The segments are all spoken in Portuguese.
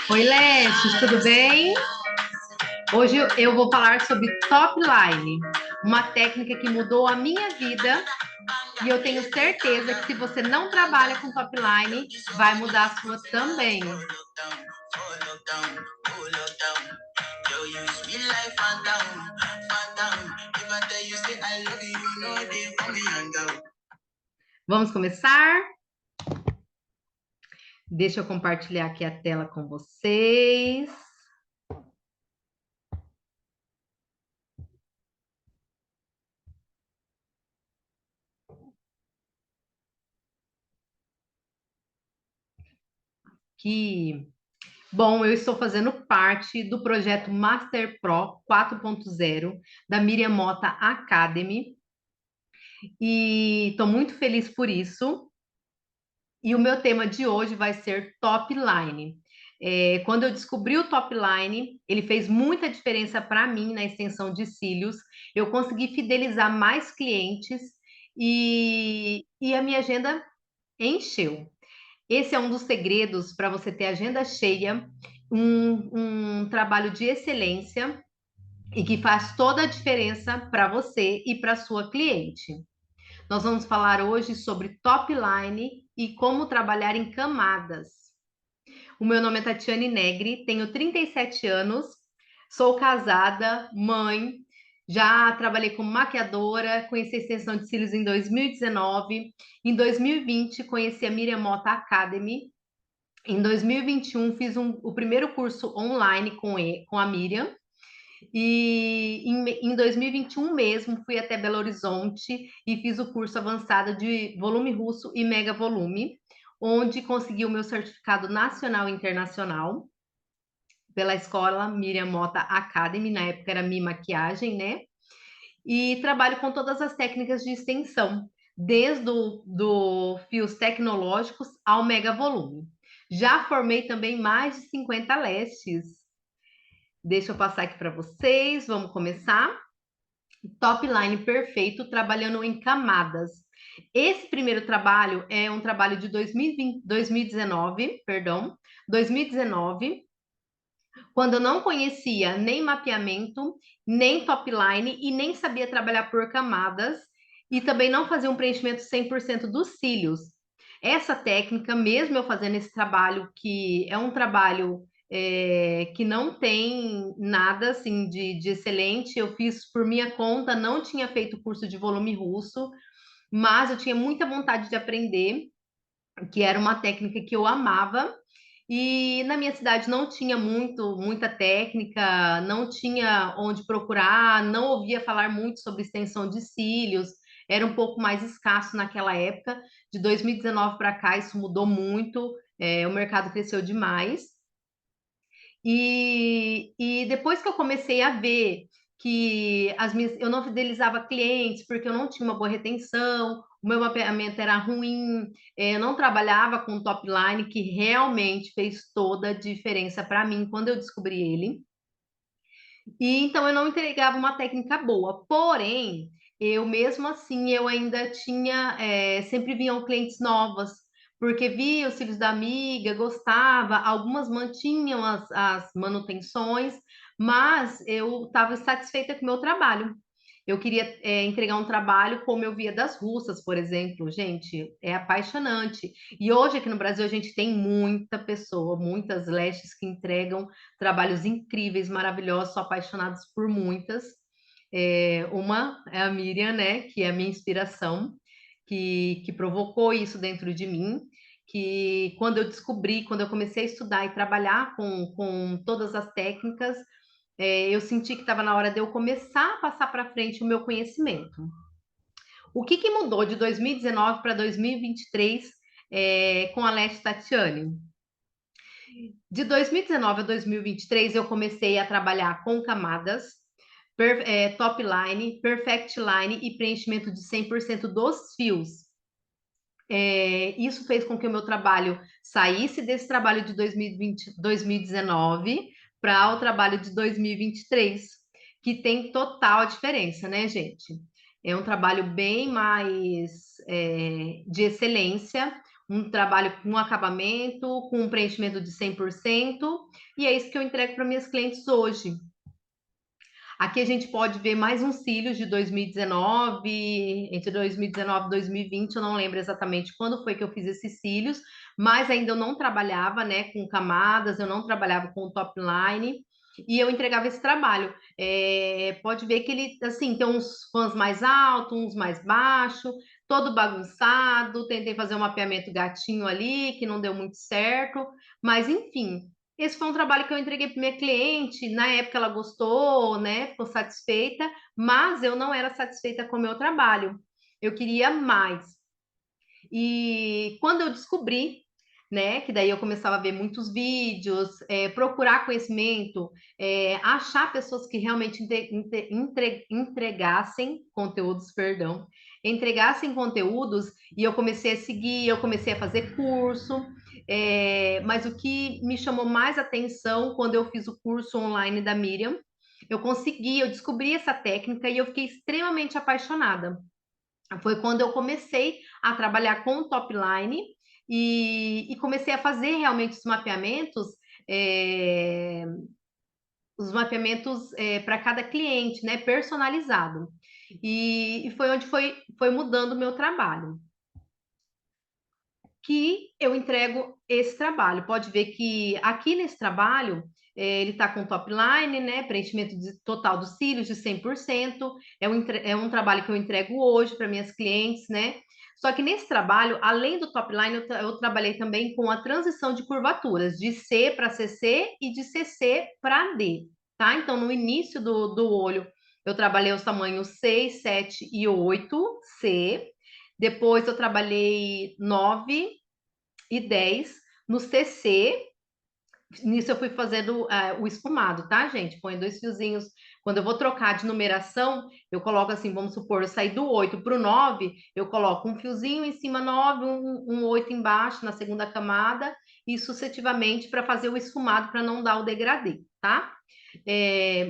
Oi, Leste, tudo bem? Hoje eu vou falar sobre top line, uma técnica que mudou a minha vida e eu tenho certeza que se você não trabalha com top line, vai mudar a sua também. Vamos começar? Deixa eu compartilhar aqui a tela com vocês. Que Bom, eu estou fazendo parte do projeto Master Pro 4.0 da Miriam Mota Academy e estou muito feliz por isso. E o meu tema de hoje vai ser top line. Quando eu descobri o top line, ele fez muita diferença para mim na extensão de cílios. Eu consegui fidelizar mais clientes e a minha agenda encheu. Esse é um dos segredos para você ter agenda cheia, um trabalho de excelência e que faz toda a diferença para você e para sua cliente. Nós vamos falar hoje sobre top line e como trabalhar em camadas. O meu nome é Tatiane Negri, tenho 37 anos, sou casada, mãe, já trabalhei como maquiadora, conheci a extensão de cílios em 2019. Em 2020, conheci a Miriam Mota Academy. Em 2021, fiz o primeiro curso online com a Miriam. E em 2021 mesmo, fui até Belo Horizonte e fiz o curso avançado de volume russo e mega volume, onde consegui o meu certificado nacional e internacional pela escola Miriam Mota Academy, na época era Mi Maquiagem, né? E trabalho com todas as técnicas de extensão, desde do fios tecnológicos ao mega volume. Já formei também mais de 50 lestes. Deixa eu passar aqui para vocês, vamos começar. Top line perfeito, trabalhando em camadas. Esse primeiro trabalho é um trabalho de 2019, perdão, 2019, quando eu não conhecia nem mapeamento, nem top line e nem sabia trabalhar por camadas e também não fazia um preenchimento 100% dos cílios. Essa técnica, mesmo eu fazendo esse trabalho, que é um trabalho que não tem nada assim de excelente, eu fiz por minha conta, não tinha feito curso de volume russo, mas eu tinha muita vontade de aprender, que era uma técnica que eu amava. E na minha cidade não tinha muita técnica, não tinha onde procurar, não ouvia falar muito sobre extensão de cílios, era um pouco mais escasso naquela época. De 2019 para cá, isso mudou muito, o mercado cresceu demais. E depois que eu comecei a ver que eu não fidelizava clientes porque eu não tinha uma boa retenção, o meu mapeamento era ruim, eu não trabalhava com top line, que realmente fez toda a diferença para mim quando eu descobri ele. E então eu não entregava uma técnica boa. Porém, eu mesmo assim, eu ainda tinha, sempre vinham clientes novas, porque via os cílios da amiga, gostava, algumas mantinham as manutenções, mas eu estava satisfeita com o meu trabalho. Eu queria, entregar um trabalho como eu via das russas, por exemplo. Gente, é apaixonante. E hoje aqui no Brasil a gente tem muita pessoa, muitas lestes que entregam trabalhos incríveis, maravilhosos, sou apaixonados por muitas. Uma é a Miriam, né, que é a minha inspiração, que provocou isso dentro de mim, que quando eu descobri, quando eu comecei a estudar e trabalhar com todas as técnicas, eu senti que estava na hora de eu começar a passar para frente o meu conhecimento. O que mudou de 2019 para 2023 com a Leste Tatiane? De 2019 a 2023, eu comecei a trabalhar com camadas, top line, perfect line e preenchimento de 100% dos fios. Isso fez com que o meu trabalho saísse desse trabalho de 2020, 2019 para o trabalho de 2023, que tem total diferença, né, gente? É um trabalho bem mais de excelência, um trabalho com acabamento, com um preenchimento de 100%, e é isso que eu entrego para minhas clientes hoje. Aqui a gente pode ver mais uns cílios de 2019, entre 2019 e 2020, eu não lembro exatamente quando foi que eu fiz esses cílios, mas ainda eu não trabalhava, né, com camadas, eu não trabalhava com top line, e eu entregava esse trabalho. Pode ver que ele, assim, tem uns fãs mais altos, uns mais baixos, todo bagunçado, tentei fazer um mapeamento gatinho ali, que não deu muito certo, mas enfim, esse foi um trabalho que eu entreguei para minha cliente. Na época ela gostou, né? Ficou satisfeita, mas eu não era satisfeita com o meu trabalho. Eu queria mais. E quando eu descobri, né, que daí eu começava a ver muitos vídeos, procurar conhecimento, achar pessoas que realmente entregassem conteúdos, perdão, entregassem conteúdos, e eu comecei a seguir, eu comecei a fazer curso, mas o que me chamou mais atenção quando eu fiz o curso online da Miriam, eu descobri essa técnica e eu fiquei extremamente apaixonada. Foi quando eu comecei a trabalhar com o top line e comecei a fazer realmente é, os mapeamentos para cada cliente, né, personalizado. E foi onde foi mudando o meu trabalho. Que eu entrego esse trabalho. Pode ver que aqui nesse trabalho, ele está com top line, né? Preenchimento total dos cílios de 100%. É um trabalho que eu entrego hoje para minhas clientes, né? Só que nesse trabalho, além do top line, eu trabalhei também com a transição de curvaturas, de C para CC e de CC para D, tá? Então, no início do olho, eu trabalhei os tamanhos 6, 7 e 8, C. Depois eu trabalhei 9 e 10 no CC. Nisso eu fui fazendo o esfumado, tá, gente? Põe dois fiozinhos. Quando eu vou trocar de numeração, eu coloco assim, vamos supor, eu saí do 8 para o 9, eu coloco um fiozinho em cima 9, um 8 embaixo na segunda camada, e sucessivamente para fazer o esfumado, para não dar o degradê, tá?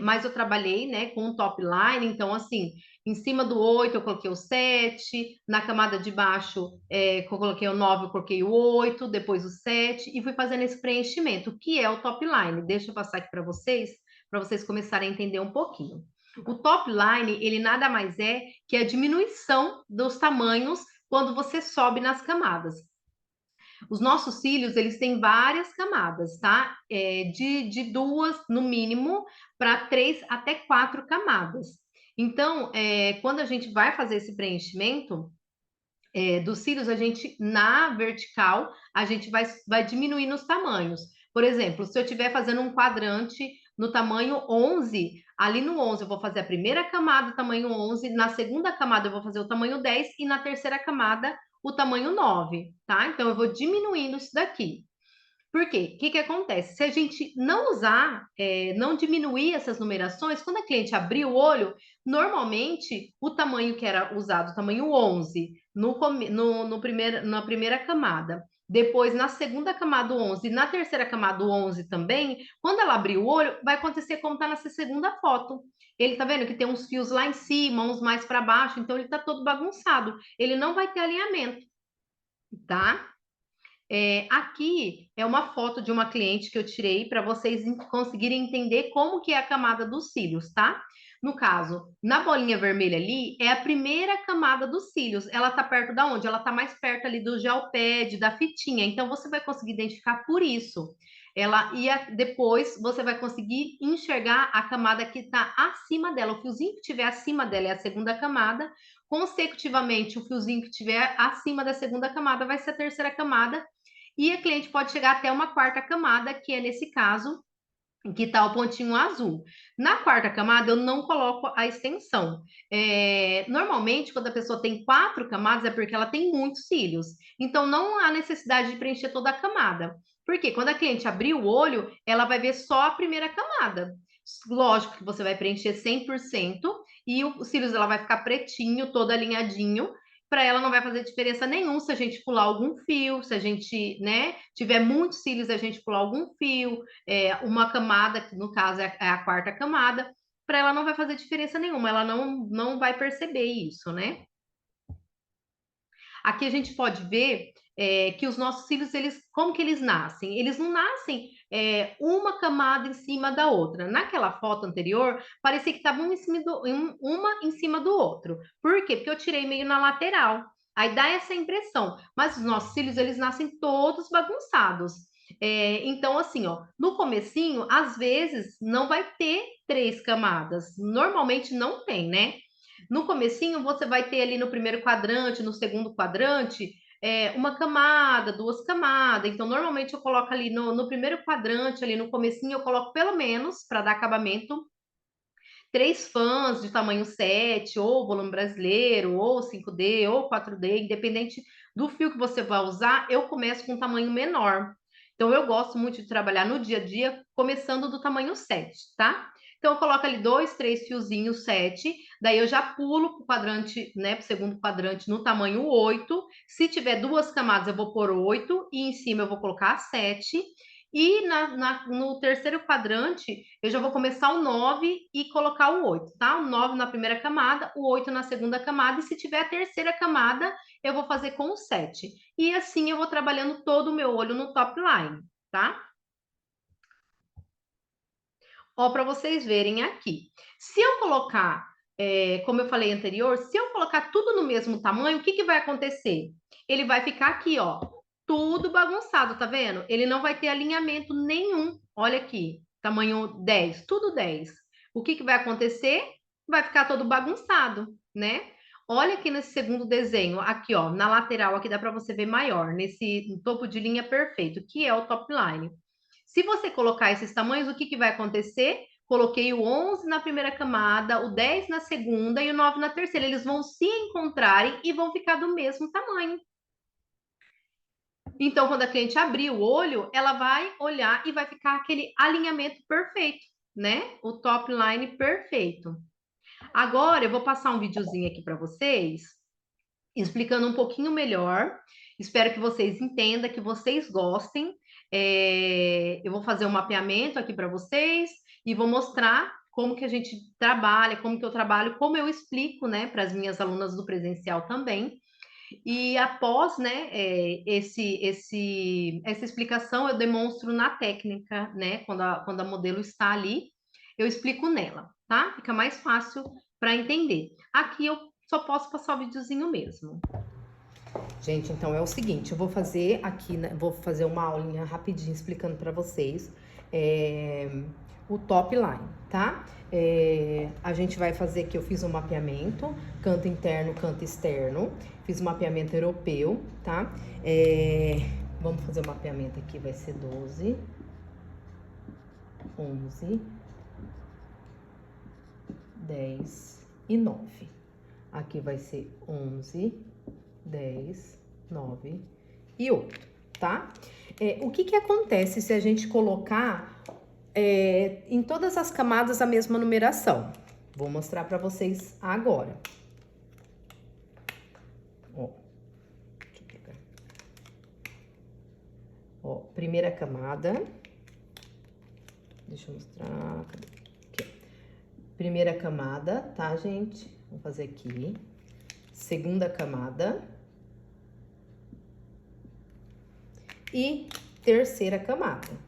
Mas eu trabalhei, né, com o top line, então assim, em cima do 8 eu coloquei o 7, na camada de baixo eu coloquei o 9, eu coloquei o 8, depois o 7, e fui fazendo esse preenchimento, que é o top line. Deixa eu passar aqui para vocês começarem a entender um pouquinho. O top line, ele nada mais é que a diminuição dos tamanhos quando você sobe nas camadas. Os nossos cílios, eles têm várias camadas, tá? De duas, no mínimo, para 3 até 4 camadas. Então, quando a gente vai fazer esse preenchimento dos cílios, a gente, na vertical, a gente vai diminuir nos tamanhos. Por exemplo, se eu estiver fazendo um quadrante no tamanho 11, ali no 11 eu vou fazer a primeira camada, o tamanho 11, na segunda camada eu vou fazer o tamanho 10 e na terceira camada o tamanho 9, tá? Então eu vou diminuindo isso daqui. Por quê? O que que acontece? Se a gente não usar, não diminuir essas numerações, quando a cliente abrir o olho, normalmente o tamanho que era usado, o tamanho 11, na primeira camada, depois na segunda camada o 11, na terceira camada o 11 também, quando ela abrir o olho, vai acontecer como está nessa segunda foto. Ele tá vendo que tem uns fios lá em cima, uns mais para baixo, então ele tá todo bagunçado. Ele não vai ter alinhamento, tá? Aqui é uma foto de uma cliente que eu tirei para vocês conseguirem entender como que é a camada dos cílios, tá? No caso, na bolinha vermelha ali, é a primeira camada dos cílios. Ela tá perto da onde? Ela tá mais perto ali do gel pad, da fitinha. Então, você vai conseguir identificar por isso. Depois você vai conseguir enxergar a camada que está acima dela. O fiozinho que estiver acima dela é a segunda camada. Consecutivamente, o fiozinho que estiver acima da segunda camada vai ser a terceira camada e a cliente pode chegar até uma quarta camada, que é nesse caso, que está o pontinho azul. Na quarta camada, eu não coloco a extensão. Normalmente, quando a pessoa tem 4 camadas, é porque ela tem muitos cílios. Então, não há necessidade de preencher toda a camada. Porque quando a cliente abrir o olho, ela vai ver só a primeira camada. Lógico que você vai preencher 100% e os cílios ela vai ficar pretinho, todo alinhadinho, para ela não vai fazer diferença nenhuma se a gente pular algum fio, se a gente, né, tiver muitos cílios, a gente pular algum fio, uma camada, que no caso é a quarta camada, para ela não vai fazer diferença nenhuma, ela não vai perceber isso, né? Aqui a gente pode ver que os nossos cílios, como que eles nascem? Eles não nascem uma camada em cima da outra. Naquela foto anterior, parecia que estava uma em cima do outro. Por quê? Porque eu tirei meio na lateral. Aí dá essa impressão. Mas os nossos cílios, eles nascem todos bagunçados. Então, assim, ó, no comecinho, às vezes, não vai ter 3 camadas. Normalmente não tem, né? No comecinho, você vai ter ali no primeiro quadrante, no segundo quadrante, uma camada, 2 camadas. Então, normalmente eu coloco ali no primeiro quadrante, ali no comecinho, eu coloco pelo menos, para dar acabamento, 3 fãs de tamanho 7, ou volume brasileiro, ou 5D, ou 4D, independente do fio que você vai usar, eu começo com um tamanho menor. Então, eu gosto muito de trabalhar no dia a dia, começando do tamanho 7, tá? Então, eu coloco ali 2, 3 fiozinhos 7, daí eu já pulo para o quadrante, né, para o segundo quadrante no tamanho 8. Se tiver 2 camadas, eu vou pôr 8, e em cima eu vou colocar 7. E no terceiro quadrante, eu já vou começar o 9 e colocar o 8, tá? O 9 na primeira camada, o 8 na segunda camada, e se tiver a terceira camada, eu vou fazer com o 7. E assim eu vou trabalhando todo o meu olho no top line, tá? Ó, para vocês verem aqui. Se eu colocar, como eu falei anterior, se eu colocar tudo no mesmo tamanho, o que que vai acontecer? Ele vai ficar aqui, ó, tudo bagunçado, tá vendo? Ele não vai ter alinhamento nenhum. Olha aqui, tamanho 10, tudo 10. O que que vai acontecer? Vai ficar todo bagunçado, né? Olha aqui nesse segundo desenho, aqui, ó, na lateral, aqui dá para você ver maior, nesse topo de linha perfeito, que é o top line. Se você colocar esses tamanhos, o que que vai acontecer? Coloquei o 11 na primeira camada, o 10 na segunda e o 9 na terceira. Eles vão se encontrarem e vão ficar do mesmo tamanho. Então, quando a cliente abrir o olho, ela vai olhar e vai ficar aquele alinhamento perfeito, né? O top line perfeito. Agora, eu vou passar um videozinho aqui para vocês, explicando um pouquinho melhor. Espero que vocês entendam, que vocês gostem. Eu vou fazer um mapeamento aqui para vocês e vou mostrar como que a gente trabalha, como que eu trabalho, como eu explico, né, para as minhas alunas do presencial também. E após, né, essa explicação, eu demonstro na técnica, né, quando a modelo está ali, eu explico nela, tá? Fica mais fácil para entender. Aqui eu só posso passar o videozinho mesmo. Gente, então é o seguinte, eu vou fazer aqui, né, vou fazer uma aulinha rapidinho explicando para vocês o top line, tá? A gente vai fazer aqui, eu fiz um mapeamento, canto interno, canto externo, fiz um mapeamento europeu, tá? Vamos fazer o mapeamento aqui, vai ser 12, 11, 10 e 9. Aqui vai ser 11, 10, 9 e 8, tá? O que que acontece se a gente colocar em todas as camadas a mesma numeração? Vou mostrar para vocês agora. Ó, deixa eu pegar. Ó, primeira camada. Deixa eu mostrar. Cadê? Aqui. Primeira camada, tá, gente? Vou fazer aqui. Segunda camada. E terceira camada.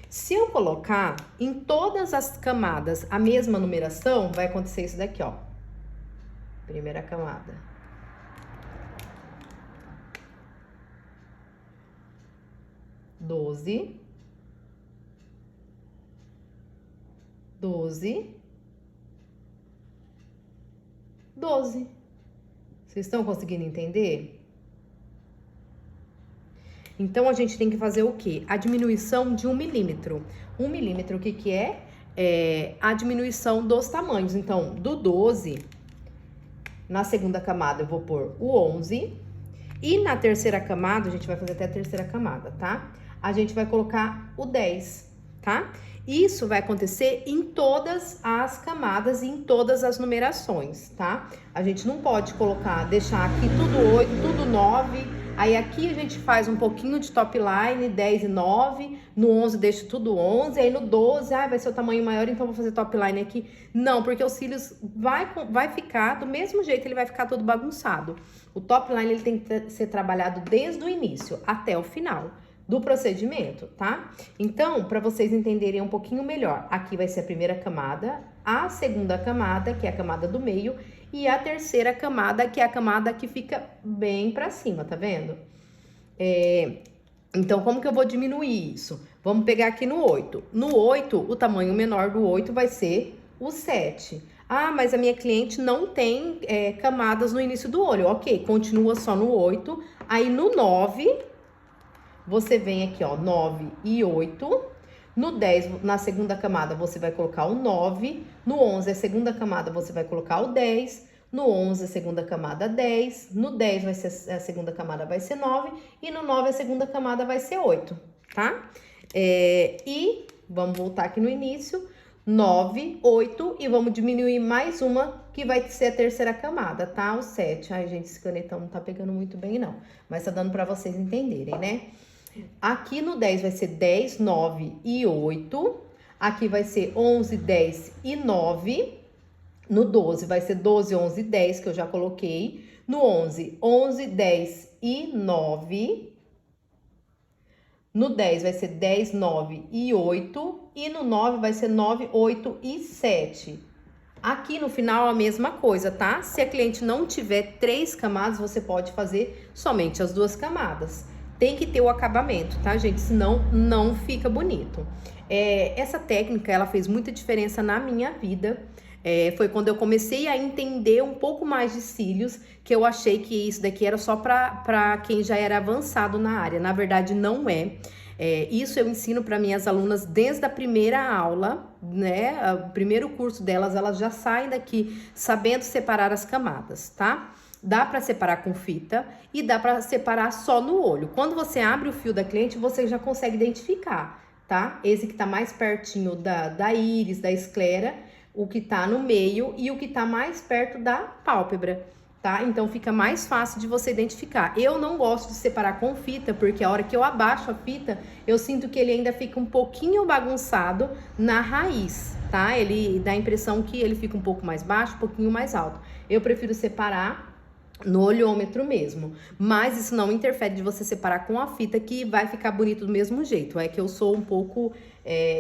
Se eu colocar em todas as camadas a mesma numeração, vai acontecer isso daqui, ó. Primeira camada. Doze. 12. 12. Vocês estão conseguindo entender? Então, a gente tem que fazer o quê? A diminuição de 1 milímetro. 1 milímetro, o que que é? É a diminuição dos tamanhos. Então, do 12, na segunda camada eu vou pôr o 11. E na terceira camada, a gente vai fazer até a terceira camada, tá? A gente vai colocar o 10, tá? Isso vai acontecer em todas as camadas e em todas as numerações, tá? A gente não pode colocar, deixar aqui tudo 8, tudo 9, Aí aqui a gente faz um pouquinho de top line, 10 e 9, no 11 deixa tudo 11, aí no 12, vai ser o tamanho maior, então vou fazer top line aqui. Não, porque os cílios vai ficar, do mesmo jeito ele vai ficar todo bagunçado. O top line ele tem que ser trabalhado desde o início até o final do procedimento, tá? Então, para vocês entenderem um pouquinho melhor, aqui vai ser a primeira camada, a segunda camada, que é a camada do meio, e a terceira camada, que é a camada que fica bem para cima, tá vendo? Então, como que eu vou diminuir isso? Vamos pegar aqui no 8. No 8, o tamanho menor do 8 vai ser o 7. Ah, mas a minha cliente não tem camadas no início do olho. Ok, continua só no 8. Aí no 9, você vem aqui, ó, 9 e 8. No 10, na segunda camada, você vai colocar o 9. No 11, a segunda camada, você vai colocar o 10. No 11, a segunda camada, 10. No 10, a segunda camada vai ser 9. E no 9, a segunda camada vai ser 8, tá? E vamos voltar aqui no início. 9, 8 e vamos diminuir mais uma, que vai ser a terceira camada, tá? O 7. Ai, gente, esse canetão não tá pegando muito bem, não. Mas tá dando pra vocês entenderem, né? Aqui no 10 vai ser 10, 9 e 8. Aqui vai ser 11, 10 e 9. No 12 vai ser 12, 11 e 10, que eu já coloquei. No 11, 11, 10 e 9. No 10 vai ser 10, 9 e 8. E no 9 vai ser 9, 8 e 7. Aqui no final a mesma coisa, tá? Se a cliente não tiver 3 camadas, você pode fazer somente as 2 camadas. Tem que ter o acabamento, tá, gente? Senão não fica bonito. Essa técnica, ela fez muita diferença na minha vida. Foi quando eu comecei a entender um pouco mais de cílios, que eu achei que isso daqui era só para quem já era avançado na área. Na verdade, não é. Isso eu ensino para minhas alunas desde a primeira aula, né? O primeiro curso delas, elas já saem daqui sabendo separar as camadas, tá? Dá para separar com fita e dá para separar só no olho. Quando você abre o fio da cliente, você já consegue identificar, tá? Esse que tá mais pertinho da íris, da esclera, o que tá no meio e o que tá mais perto da pálpebra, tá? Então fica mais fácil de você identificar. Eu não gosto de separar com fita, porque a hora que eu abaixo a fita, eu sinto que ele ainda fica um pouquinho bagunçado na raiz, tá? Ele dá a impressão que ele fica um pouco mais baixo, um pouquinho mais alto. Eu prefiro separar no olhômetro mesmo, mas isso não interfere de você separar com a fita, que vai ficar bonito do mesmo jeito. É que eu sou um pouco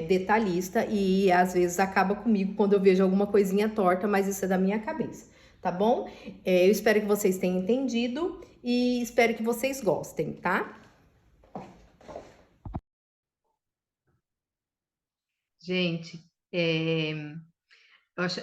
detalhista e às vezes acaba comigo quando eu vejo alguma coisinha torta, mas isso é da minha cabeça, tá bom? Eu espero que vocês tenham entendido e espero que vocês gostem, tá? Gente,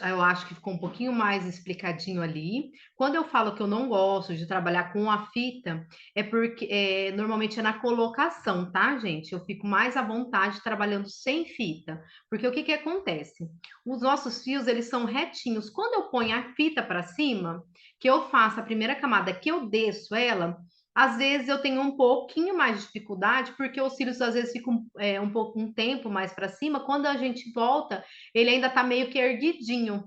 eu acho que ficou um pouquinho mais explicadinho ali. Quando eu falo que eu não gosto de trabalhar com a fita, é porque normalmente é na colocação, tá, gente? Eu fico mais à vontade trabalhando sem fita, porque o que que acontece? Os nossos fios, eles são retinhos. Quando eu ponho a fita para cima, que eu faço a primeira camada, que eu desço ela, às vezes eu tenho um pouquinho mais de dificuldade, porque os cílios às vezes ficam um tempo mais para cima. Quando a gente volta, ele ainda tá meio que erguidinho.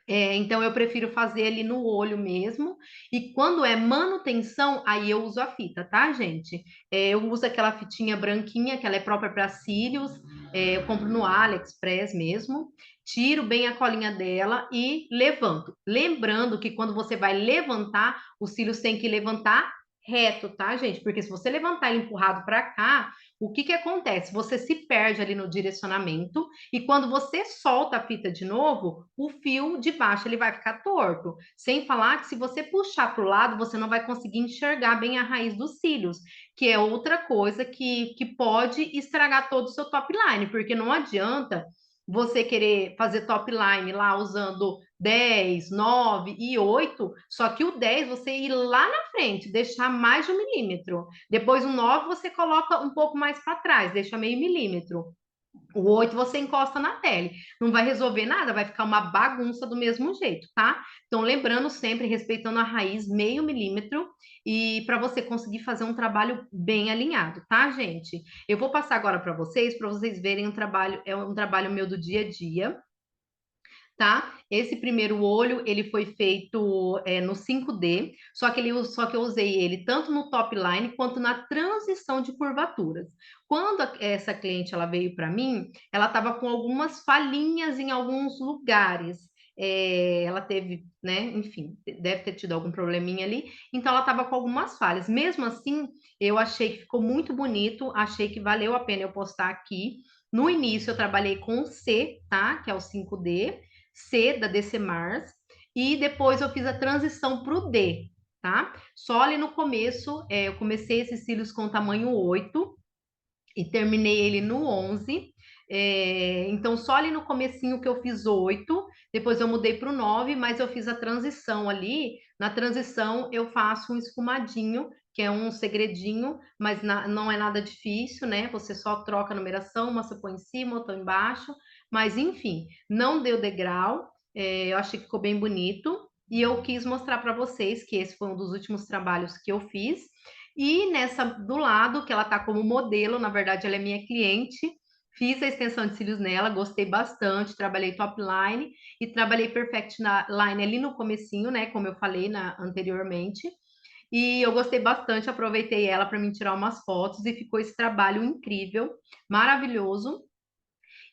Então eu prefiro fazer ali no olho mesmo. E quando é manutenção, aí eu uso a fita, tá, gente? Eu uso aquela fitinha branquinha, que ela é própria para cílios. Eu compro no AliExpress mesmo. Tiro bem a colinha dela e levanto. Lembrando que quando você vai levantar, os cílios têm que levantar reto, tá, gente? Porque se você levantar ele empurrado para cá, o que que acontece? Você se perde ali no direcionamento e quando você solta a fita de novo, o fio de baixo ele vai ficar torto. Sem falar que se você puxar para o lado, você não vai conseguir enxergar bem a raiz dos cílios, que é outra coisa que pode estragar todo o seu top line, porque não adianta você querer fazer top line lá usando 10, 9 e 8, só que o 10 você ir lá na frente, deixar mais de 1 milímetro. Depois o 9 você coloca um pouco mais para trás, deixa meio milímetro. O 8 você encosta na pele. Não vai resolver nada, vai ficar uma bagunça do mesmo jeito, tá? Então, lembrando sempre, respeitando a raiz, meio milímetro, e para você conseguir fazer um trabalho bem alinhado, tá, gente? Eu vou passar agora para vocês verem um trabalho, é um trabalho meu do dia a dia. tá? Esse primeiro olho, ele foi feito no 5D, só que eu usei ele tanto no top line quanto na transição de curvaturas. Quando essa cliente ela veio para mim, ela estava com algumas falhinhas em alguns lugares. Ela teve, né, enfim, deve ter tido algum probleminha ali, então ela estava com algumas falhas. Mesmo assim, eu achei que ficou muito bonito, achei que valeu a pena eu postar aqui. No início eu trabalhei com o C, tá? Que é o 5D, C da DC Mars, e depois eu fiz a transição para o D, tá? Só ali no começo, eu comecei esses cílios com tamanho 8 e terminei ele no 11. Então, só ali no comecinho que eu fiz 8, depois eu mudei para o 9, mas eu fiz a transição ali. Na transição, eu faço um esfumadinho, que é um segredinho, mas não é nada difícil, né? Você só troca a numeração, uma você põe em cima, outra embaixo. Mas, enfim, não deu degrau. Eu achei que ficou bem bonito. E eu quis mostrar para vocês que esse foi um dos últimos trabalhos que eu fiz. E nessa do lado, que ela tá como modelo, na verdade ela é minha cliente, fiz a extensão de cílios nela, gostei bastante, trabalhei top line e trabalhei perfect line ali no comecinho, né, como eu falei anteriormente. E eu gostei bastante, aproveitei ela para me tirar umas fotos e ficou esse trabalho incrível, maravilhoso.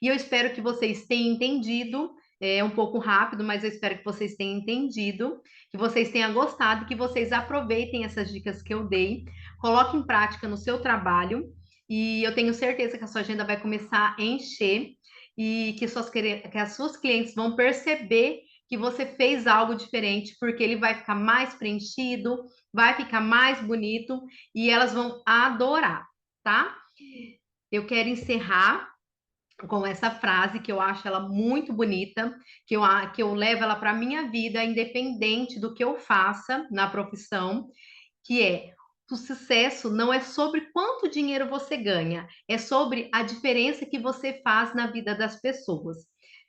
E eu espero que vocês tenham entendido. É um pouco rápido, mas eu espero que vocês tenham entendido, que vocês tenham gostado, que vocês aproveitem essas dicas que eu dei, coloquem em prática no seu trabalho, e eu tenho certeza que a sua agenda vai começar a encher e que as suas clientes vão perceber que você fez algo diferente, porque ele vai ficar mais preenchido, vai ficar mais bonito e elas vão adorar, tá? Eu quero encerrar com essa frase que eu acho ela muito bonita, que eu levo ela para a minha vida, independente do que eu faça na profissão, que é: o sucesso não é sobre quanto dinheiro você ganha, é sobre a diferença que você faz na vida das pessoas.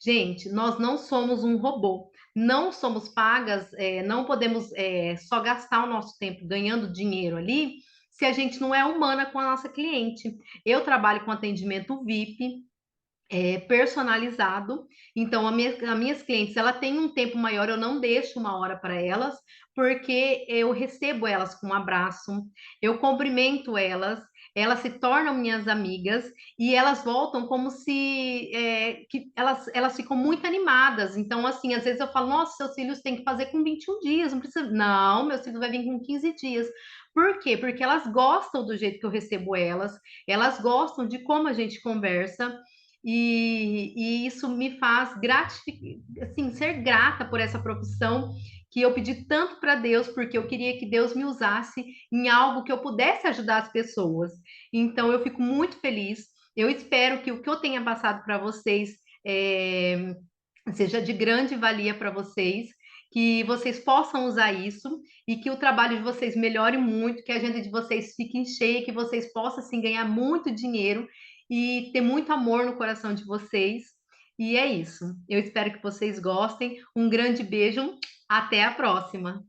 Gente, nós não somos um robô, não somos pagas, não podemos só gastar o nosso tempo ganhando dinheiro ali se a gente não é humana com a nossa cliente. Eu trabalho com atendimento VIP, personalizado. Então, as minhas clientes, ela tem um tempo maior, eu não deixo uma hora para elas, porque eu recebo elas com um abraço, eu cumprimento elas, elas se tornam minhas amigas e elas voltam como se que elas ficam muito animadas. Então, assim, às vezes eu falo, nossa, seus filhos têm que fazer com 21 dias, não precisa. Não, meus filhos vai vir com 15 dias. Por quê? Porque elas gostam do jeito que eu recebo elas gostam de como a gente conversa, e isso me faz assim, ser grata por essa profissão que eu pedi tanto para Deus, porque eu queria que Deus me usasse em algo que eu pudesse ajudar as pessoas. Então, eu fico muito feliz. Eu espero que o que eu tenha passado para vocês seja de grande valia para vocês, que vocês possam usar isso e que o trabalho de vocês melhore muito, que a agenda de vocês fique cheia, que vocês possam assim, ganhar muito dinheiro e ter muito amor no coração de vocês. E é isso. Eu espero que vocês gostem. Um grande beijo. Até a próxima.